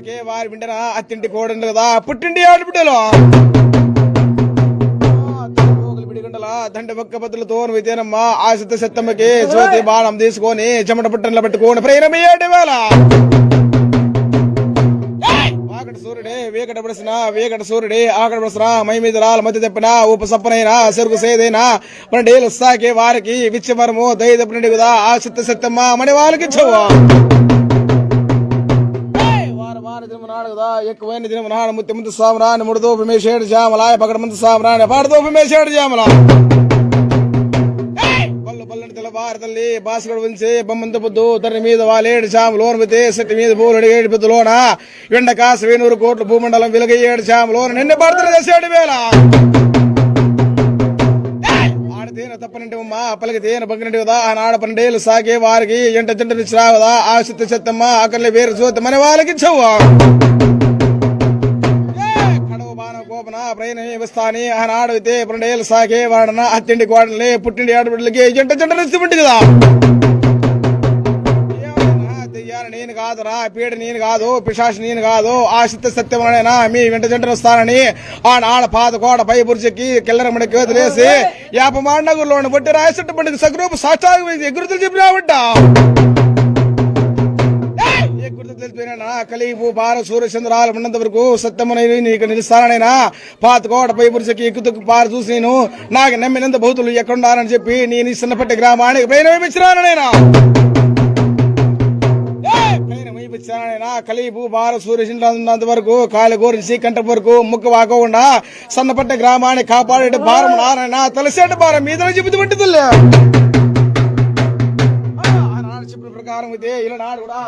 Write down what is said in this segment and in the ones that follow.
సాకే వారి బిడ్డన అత్తింటి కోడండి కదా పుట్టింటి ఆడబిడ్డలో బిడిగండల దండ ఒక్క బద్దులతో వితేనమ్మా ఆశత సత్తమ్మకి జ్యోతి బాణం తీసుకొని చెమట పుట్టంలో పెట్టుకొని ప్రయాణమయ్యాడు వేళ సూర్యుడే వేకట పడిసిన వేకట సూర్యుడే ఆకట పడిసిన మై మీద రాల మధ్య తెప్పిన ఉప సప్పనైనా చెరుకు సేదైనా మన డేలు సాకే వారికి విచ్చమరము దయ తప్పినట్టు కదా ఆ చిత్త సత్తమ్మ మని వాళ్ళకి ఇచ్చవు వారి దినమనాడు కదా ఎక్కువైన దినమనాడు ముత్తి ముందు సామరాని ముడిదోపమేషేడు జామలాయ పగడ ముందు సామరాని పాడదోపమేషేడు జామల పల్లెని తెల్లవారి తల్లి బాసుగడు ఉంచి బొమ్మంత పొద్దు ధర మీద వాలేడు చాములోన వితే సెట్టి మీద పూలడి ఏడు పెద్దలోన ఎండ కాస 100 కోట్ల భూమండలం వెలుగయ్యేడు చాములోన నిన్న భారతలు చేసాడు వేళ ఆడితేన తప్పనంటే అమ్మా పలికితేన పక్కనంటే కదా ఆనాడ 12 ఏళ్ళు సాగే వారికి ఎంట జంటనిచ్చి రావదా ఆ చిత్త చెత్తమ్మ అక్కర్లే వేరు చూద్దాం మన వాళ్ళకి ఇచ్చవు ప్రయాణమే వస్తాని ఆనాడు అయితే 12 ఏళ్ళు సాగే వాడన అత్తింటి కోడలే పుట్టింటి ఆడబిడ్డలకి జంట జంటనిస్తుంది కదా నేను కాదురా పీడ నేను కాదు పిశాచి నేను కాదు ఆ చిత్త సత్యమనేనా మీ వెంట జంటను వస్తానని ఆనాడ పాత కోడ పై బుర్జకి కెల్లరమడికి వదిలేసి యాపమాడనగర్లోని బొట్టి రాయసట్టు పండుగ సగ్రూపు సాష్టాంగ వేసి ఎగురుతులు చెప్పినావంట కలిపు పార సూర్యచంద్రాలు ఉన్నంత వరకు సత్యమునైనా నీకు నిలుస్తానైనా పాత కోట పై పురుషకి ఎక్కుతుకు పార చూసి నేను నాకు నమ్మినంత బహుతులు ఎక్కడున్నారని చెప్పి నేను చిన్నపట్టి గ్రామానికి ప్రయాణమైపించినానైనా కలిపు పార సూర్యచంద్రాలు ఉన్నంత వరకు కాలి గోరించి కంట వరకు ముక్కు వాకోకుండా సన్నపట్ట గ్రామాన్ని కాపాడే భారం నారాయణ తలసేట భారం మీద చెబుతుంటుంది ప్రకారం అయితే ఇలానాడు కూడా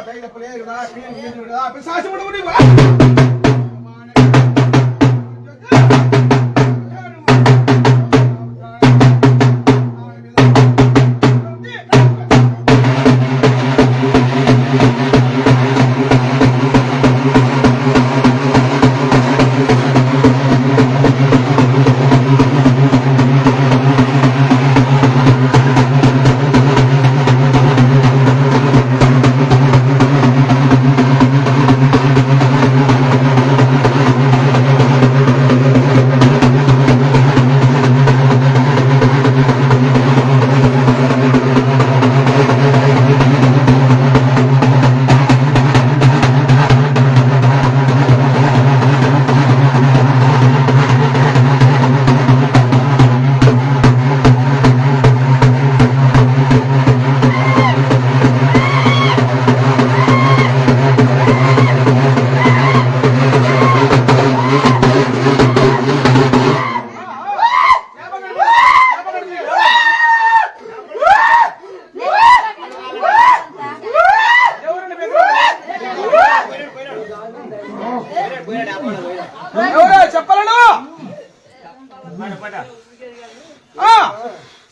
చెప్పలను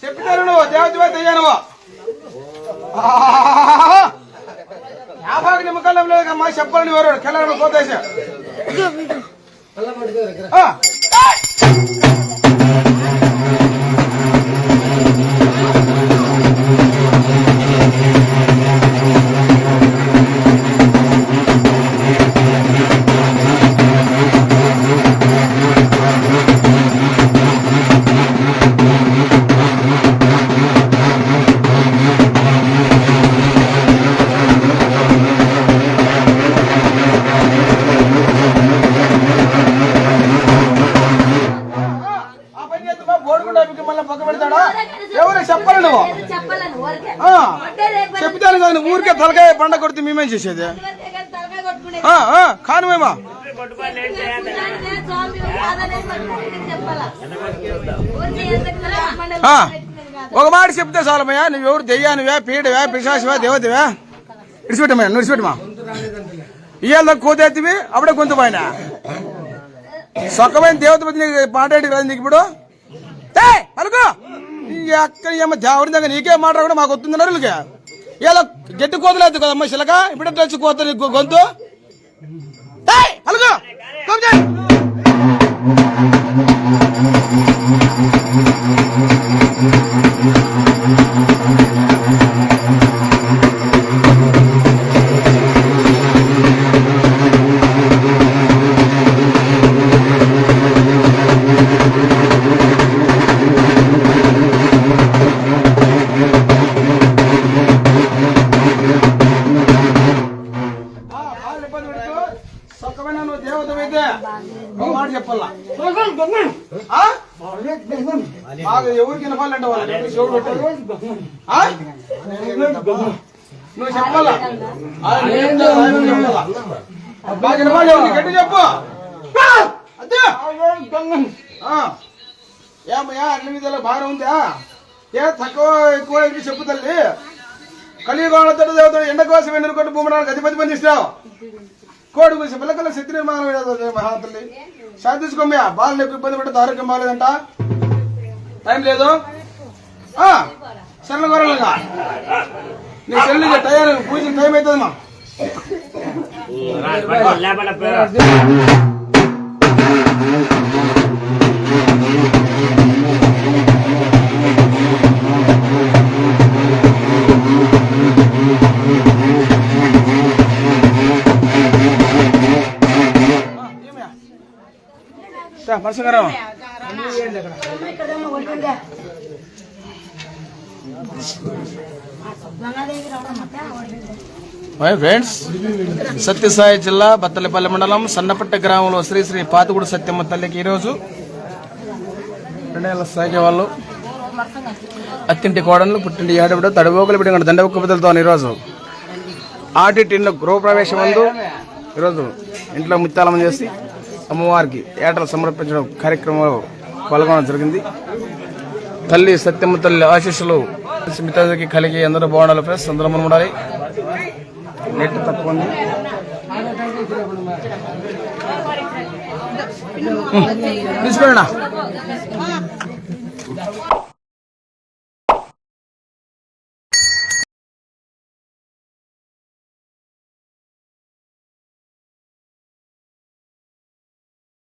చెప్తాను నువ్వు దేవత అయ్యాను యాభై నిమ్మకాలం లేదమ్మా చెప్పాలని ఎవరు కెళ్ళను కోతేసా చెప్తాను కదా ఊరికే తలకాయ పండ కొడితే మేమేం చేసేది కాను మేమా ఒక మాట చెప్తే చాలమయ్యా నువ్వు ఎవరు దెయ్యానివా పీడవా పిశాచివా దేవతవా ఇడిచిపెట్టమయ్యా నువ్వు ఇడిచిపెట్టమా ఇవాళ కోతెత్తివి అప్పుడే గొంతు పైన సొక్కమైన దేవత మాట్లాడి కదా నీకు ఇప్పుడు అలుగు ఎక్కడ ఏమో దేవుడి దగ్గర నీకే మాట కూడా మాకు వస్తుందన్నారు ఇలా గట్టి కోతలేదు కదమ్మా శిలక ఇప్పుడే వచ్చి కోత గొంతు అలుగు ఒక మాట చెప్పాలా మాకు ఎవరికి వినపాలంటే వాళ్ళు చెవుడు పెట్టారు. నువ్వు చెప్పాలా బాగా వినపాలి గట్టి చెప్పు. అదే ఏమయ్యా అన్ని విధాలు బాగానే ఉందా? ఏ తక్కువ ఎక్కువ చెప్పు తల్లి. కలియుగంలో తొడ దేవతడు ఎండ కోసం ఎన్నుకొట్టు భూమరానికి అధిపతి పని చేసినావు. కోడి కూసి పిల్లకల్ల శక్తి నిర్మాణం మహాతల్లి శాంతించుకోమ్మా. బాలను ఎక్కువ ఇబ్బంది పెట్టదు, ఆరోగ్యం బాగాలేదంట. టైం లేదు సరళ గొర్రెలుగా నీ చెల్లి టైం పూజ టైం అవుతుందమ్మా. మరుసగారు ఫ్రెండ్స్, సత్యసాయి జిల్లా బత్తలపల్లి మండలం సన్నపట్ట గ్రామంలో శ్రీ శ్రీ పాతుగుడు సత్యమ్మ తల్లికి ఈరోజు 2 ఏళ్ల సాగే వాళ్ళు అత్తింటి కోడళ్ళు పుట్టింటి ఏడబిడ తడిబోకలు బిడ్డ దండబొక్క బదులతో ఈరోజు ఆడిటిన్లో గృహప్రవేశం ముందు ఈరోజు ఇంట్లో ముత్యాలమ్మ చేసి అమ్మవారికి ఏటలు సమర్పించడం కార్యక్రమంలో పాల్గొనడం జరిగింది. తల్లి సత్యమ్మ తల్లి ఆశీస్సులు మిగతాకి కలిగి అందరూ బాగుండాలి ఫ్రెండ్స్, అందరూ మనం ఉండాలి. నెట్ తక్కువ ఉంది. తీసుకోండి.